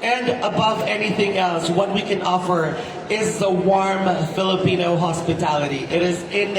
And above anything else, what we can offer is the warm Filipino hospitality. It is in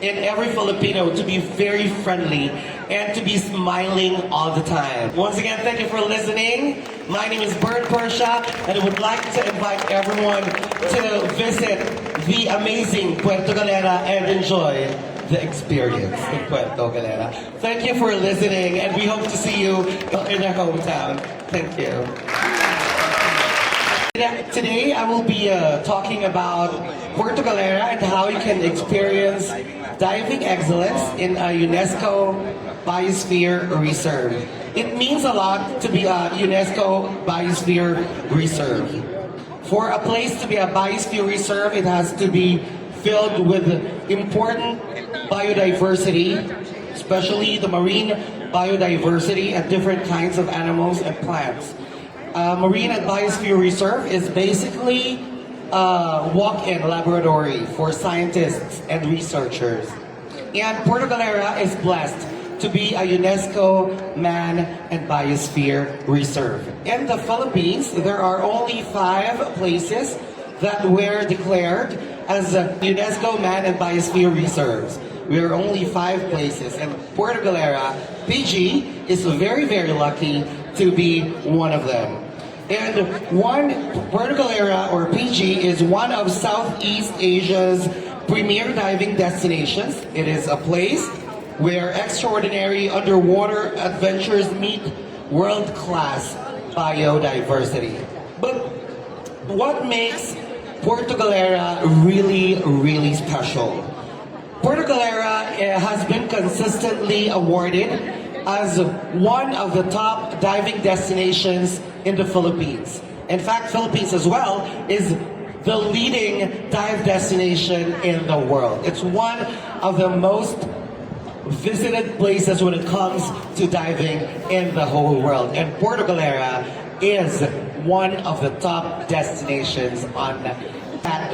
every Filipino to be very friendly and to be smiling all the time. Once again, thank you for listening. My name is Bern Persia, and I would like to invite everyone to visit the amazing Puerto Galera and enjoy the experience in Puerto Galera. Thank you for listening, and we hope to see you in our hometown. Thank you. Today I will be talking about Puerto Galera and how you can experience diving excellence in a UNESCO Biosphere Reserve. It means a lot to be a UNESCO Biosphere Reserve. For a place to be a Biosphere Reserve, it has to be filled with important biodiversity, especially the marine biodiversity and different kinds of animals and plants. Marine and Biosphere Reserve is basically a walk-in laboratory for scientists and researchers. And Puerto Galera is blessed to be a UNESCO Man and Biosphere Reserve. In the Philippines, there are only 5 places that were declared as UNESCO Man and Biosphere Reserves. We are only 5 places, and Puerto Galera, PG, is very, very lucky to be one of them. And Puerto Galera, or PG, is one of Southeast Asia's premier diving destinations. It is a place where extraordinary underwater adventures meet world-class biodiversity. But what makes Puerto Galera really, really special? Puerto Galera has been consistently awarded as one of the top diving destinations in the Philippines. In fact, Philippines as well is the leading dive destination in the world. It's one of the most visited places when it comes to diving in the whole world. And Puerto Galera is one of the top destinations on that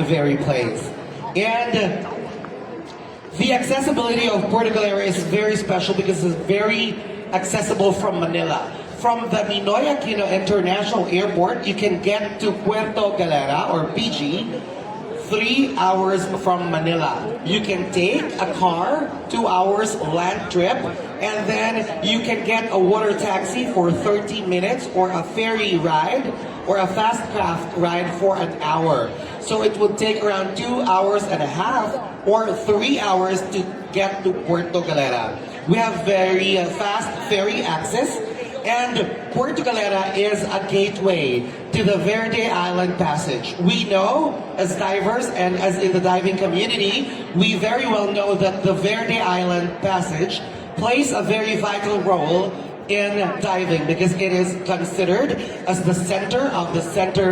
very place. And the accessibility of Puerto Galera is very special because it's very accessible from Manila. From the Ninoy Aquino International Airport, you can get to Puerto Galera, or PG, 3 hours from Manila. You can take a car, 2 hours land trip, and then you can get a water taxi for 30 minutes, or a ferry ride, or a fast craft ride for an hour. So it would take around 2 hours and a half, or 3 hours to get to Puerto Galera. We have very fast ferry access, and Puerto Galera is a gateway to the Verde Island Passage. We know, as divers and as in the diving community, we very well know that the Verde Island Passage plays a very vital role in diving because it is considered as the center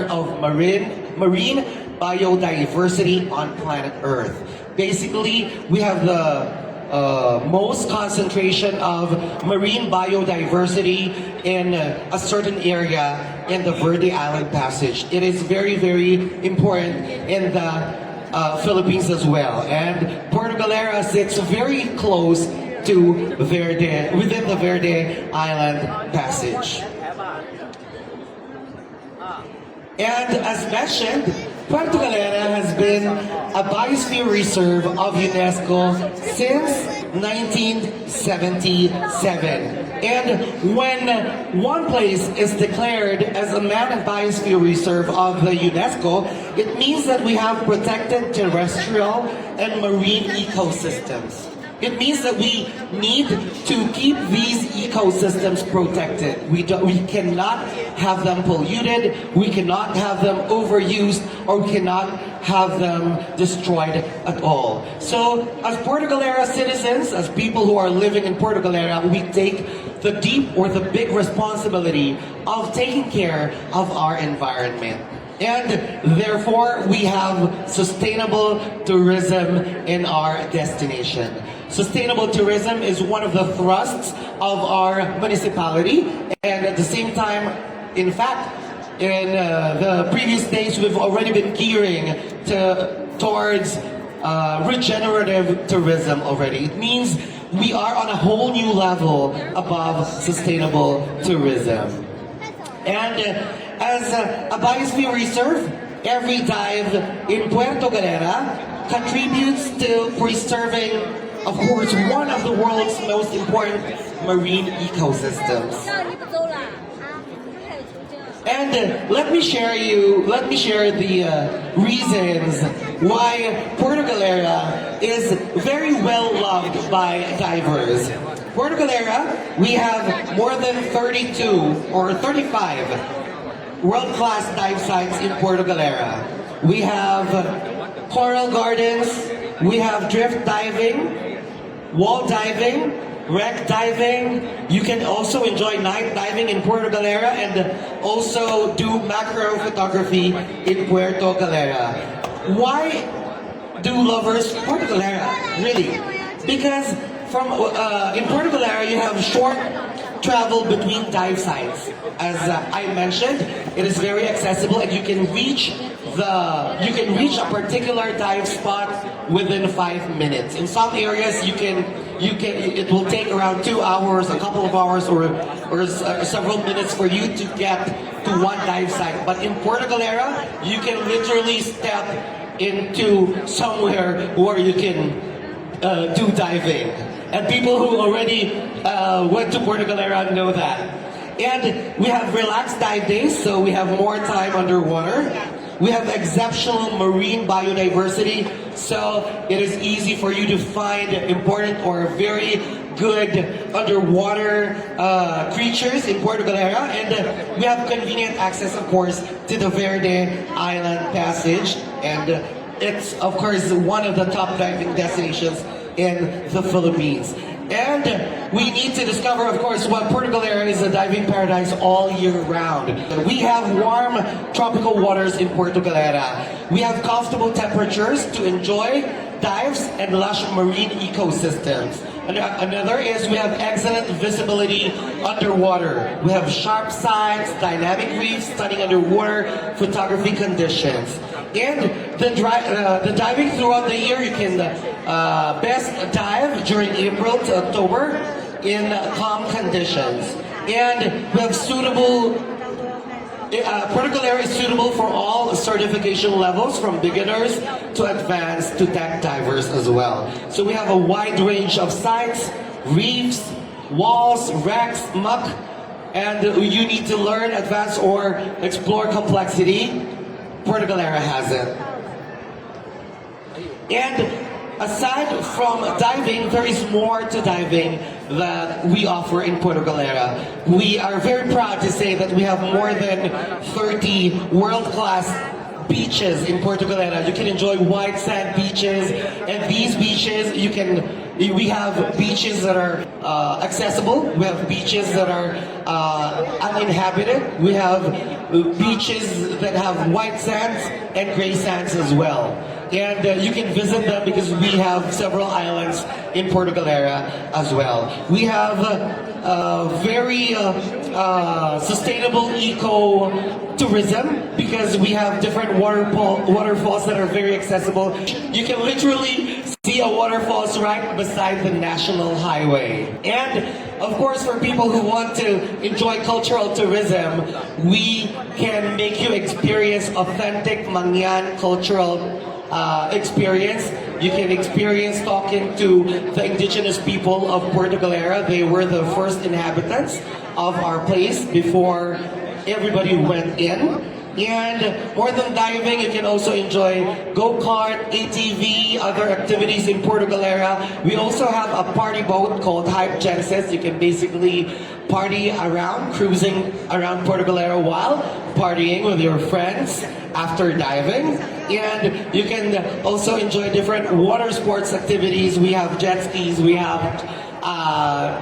of marine biodiversity on planet Earth. Basically, we have the most concentration of marine biodiversity in a certain area in the Verde Island Passage. It is very, very important in the Philippines as well. And Puerto Galera sits very close to within the Verde Island Passage. And as mentioned, Puerto Galera has been a Biosphere Reserve of UNESCO since 1977. And when one place is declared as a Man and Biosphere Reserve of the UNESCO, it means that we have protected terrestrial and marine ecosystems. It means that we need to keep these ecosystems protected. We cannot have them polluted, we cannot have them overused, or we cannot have them destroyed at all. So, as Puerto Galera citizens, as people who are living in Puerto Galera, we take the deep or the big responsibility of taking care of our environment. And therefore, we have sustainable tourism in our destination. Sustainable tourism is one of the thrusts of our municipality, and at the same time, in fact, in the previous days, we've already been gearing towards regenerative tourism already. It means we are on a whole new level above sustainable tourism. And As a biosphere reserve, every dive in Puerto Galera contributes to preserving, of course, one of the world's most important marine ecosystems. And let me share the reasons why Puerto Galera is very well loved by divers. Puerto Galera, we have more than 32 or 35 world-class dive sites in Puerto Galera. We have coral gardens, we have drift diving, wall diving, wreck diving. You can also enjoy night diving in Puerto Galera and also do macro photography in Puerto Galera. Why do lovers Puerto Galera? Really? Because in Puerto Galera you have short travel between dive sites. As I mentioned, it is very accessible and you can reach a particular dive spot within 5 minutes. In some areas it will take around 2 hours, a couple of hours, or several minutes for you to get to one dive site. But in Puerto Galera, you can literally step into somewhere where you can do diving. And people who already went to Puerto Galera know that. And we have relaxed dive days, so we have more time underwater. We have exceptional marine biodiversity, so it is easy for you to find important or very good underwater creatures in Puerto Galera. And we have convenient access, of course, to the Verde Island Passage. And it's, of course, one of the top diving destinations in the Philippines. And we need to discover, of course, what Puerto Galera is a diving paradise all year round. We have warm tropical waters in Puerto Galera. We have comfortable temperatures to enjoy dives and lush marine ecosystems. Another is we have excellent visibility underwater. We have sharp sides, dynamic reefs, stunning underwater photography conditions. And the diving throughout the year, you can best dive during April to October in calm conditions. And we have Puerto Galera is suitable for all certification levels, from beginners to advanced to tech divers as well. So we have a wide range of sites, reefs, walls, wrecks, muck, and you need to learn, advance, or explore complexity. Puerto Galera has it. And aside from diving, there is more to diving that we offer in Puerto Galera. We are very proud to say that we have more than 30 world-class beaches in Puerto Galera. You can enjoy white sand beaches, and these beaches we have beaches that are accessible. We have beaches that are uninhabited. We have beaches that have white sands and gray sands as well. And you can visit them because we have several islands in Puerto Galera as well. We have very sustainable eco-tourism because we have different waterfalls that are very accessible. You can literally see a waterfalls right beside the national highway. And of course, for people who want to enjoy cultural tourism, we can make you experience authentic Mangyan cultural experience. You can experience talking to the indigenous people of Puerto Galera. They were the first inhabitants of our place before everybody went in. And more than diving, you can also enjoy go-kart, ATV, other activities in Puerto Galera. We also have a party boat called Hype Genesis. You can basically party around, cruising around Puerto Galera while partying with your friends after diving. And you can also enjoy different water sports activities. We have jet skis, we have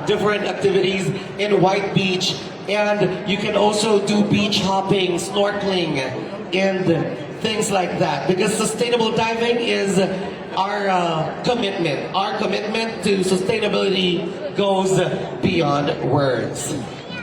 different activities in White Beach. And you can also do beach hopping, snorkeling, and things like that. Because sustainable diving is our commitment. Our commitment to sustainability goes beyond words.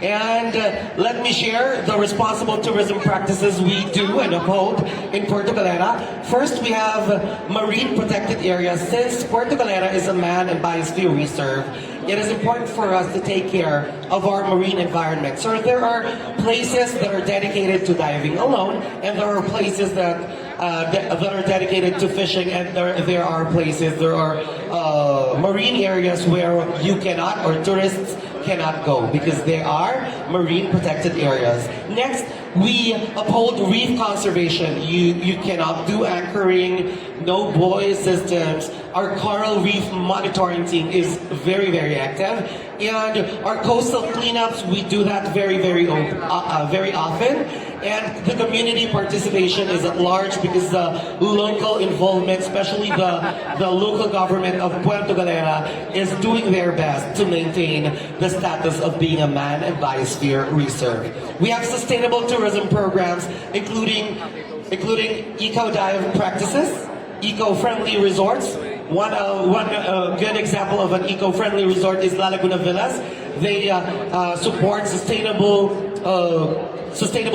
And let me share the responsible tourism practices we do and uphold in Puerto Galera. First, we have marine protected areas. Since Puerto Galera is a man and biosphere reserve, it is important for us to take care of our marine environment. So there are places that are dedicated to diving alone, and there are places that are dedicated to fishing, and there are marine areas where you cannot, or tourists cannot go, because they are marine protected areas. Next, we uphold reef conservation. You cannot do anchoring, no buoy systems. Our coral reef monitoring team is very, very active. And our coastal cleanups, we do that very often. And the community participation is at large because the local involvement, especially the local government of Puerto Galera, is doing their best to maintain the status of being a man and biosphere reserve. We have sustainable tourism programs, including eco-dive practices, eco-friendly resorts. One good example of an eco-friendly resort is La Laguna Villas. They support sustainable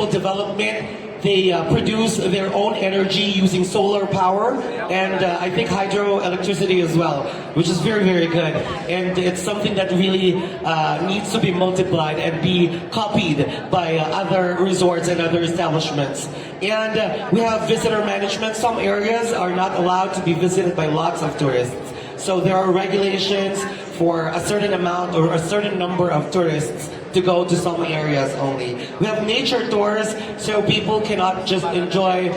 development. They produce their own energy using solar power and I think hydroelectricity as well, which is very, very good. And it's something that really needs to be multiplied and be copied by other resorts and other establishments. And we have visitor management. Some areas are not allowed to be visited by lots of tourists. So there are regulations for a certain amount or a certain number of tourists to go to some areas only. We have nature tours, so people cannot just enjoy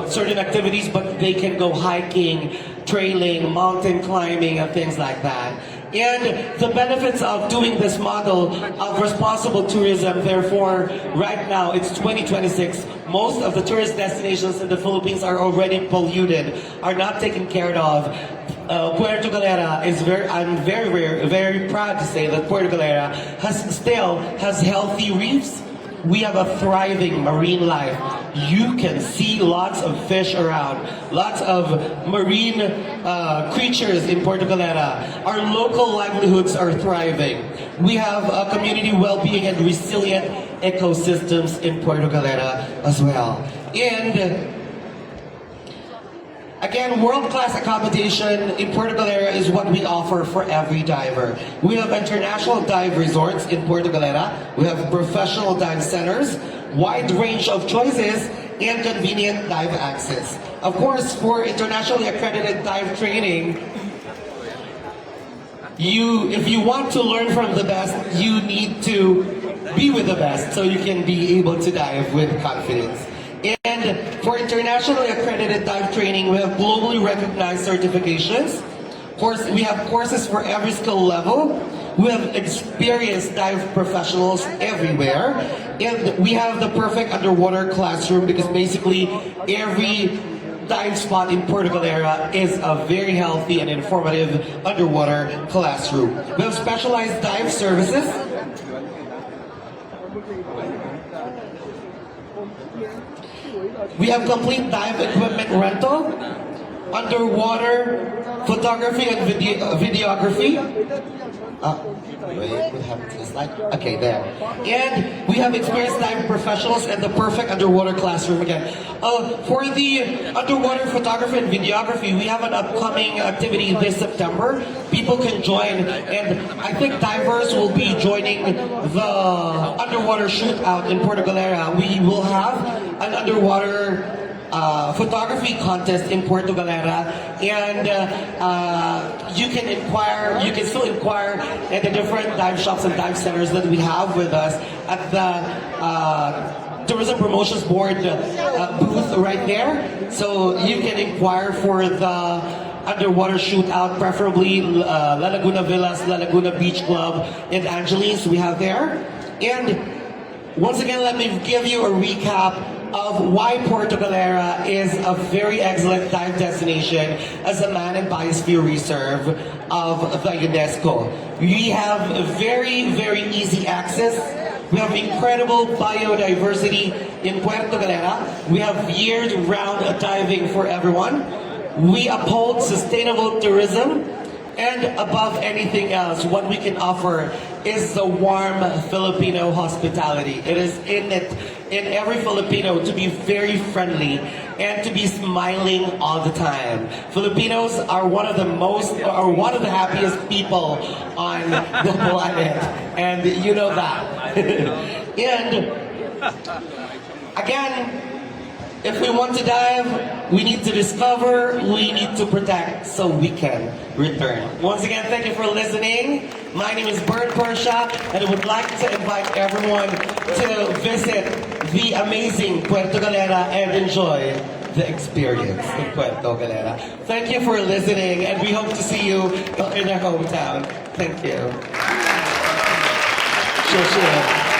certain activities, but they can go hiking, trailing, mountain climbing, and things like that. And the benefits of doing this model of responsible tourism, therefore, right now, it's 2026, most of the tourist destinations in the Philippines are already polluted, are not taken care of. Puerto Galera is I'm very proud to say that Puerto Galera still has healthy reefs. We have a thriving marine life. You can see lots of fish around, lots of marine creatures in Puerto Galera. Our local livelihoods are thriving. We have community well-being and resilient ecosystems in Puerto Galera as well. And again, world-class accommodation in Puerto Galera is what we offer for every diver. We have international dive resorts in Puerto Galera. We have professional dive centers, wide range of choices, and convenient dive access. Of course, for internationally accredited dive training, if you want to learn from the best, you need to be with the best so you can be able to dive with confidence. And for internationally accredited dive training, we have globally recognized certifications. Of course, we have courses for every skill level. We have experienced dive professionals everywhere. And we have the perfect underwater classroom because basically every dive spot in Puerto Galera is a very healthy and informative underwater classroom. We have specialized dive services. We have complete dive equipment rental, underwater photography and videography. Wait, what happened to the slide? Okay, there. And we have experienced dive professionals and the perfect underwater classroom again. For the underwater photography and videography, we have an upcoming activity this September. People can join, and I think divers will be joining the underwater shootout in Puerto Galera. We will have an underwater photography contest in Puerto Galera, and you can still inquire at the different dive shops and dive centers that we have with us at the Tourism Promotions Board booth right there. So you can inquire for the underwater shootout, preferably La Laguna Villas, La Laguna Beach Club, and Angelines we have there. And once again, let me give you a recap of why Puerto Galera is a very excellent dive destination as a man and biosphere reserve of the UNESCO. We have very, very easy access. We have incredible biodiversity in Puerto Galera. We have year-round diving for everyone. We uphold sustainable tourism. And above anything else, what we can offer is the warm Filipino hospitality. It is in every Filipino to be very friendly and to be smiling all the time. Filipinos are one of the happiest people on the planet, and you know that. And again, if we want to dive, we need to discover, we need to protect, so we can return. Once again, thank you for listening. My name is Bern Persia, and I would like to invite everyone to visit the amazing Puerto Galera and enjoy the experience in Puerto Galera. Thank you for listening, and we hope to see you in our hometown. Thank you. Sure.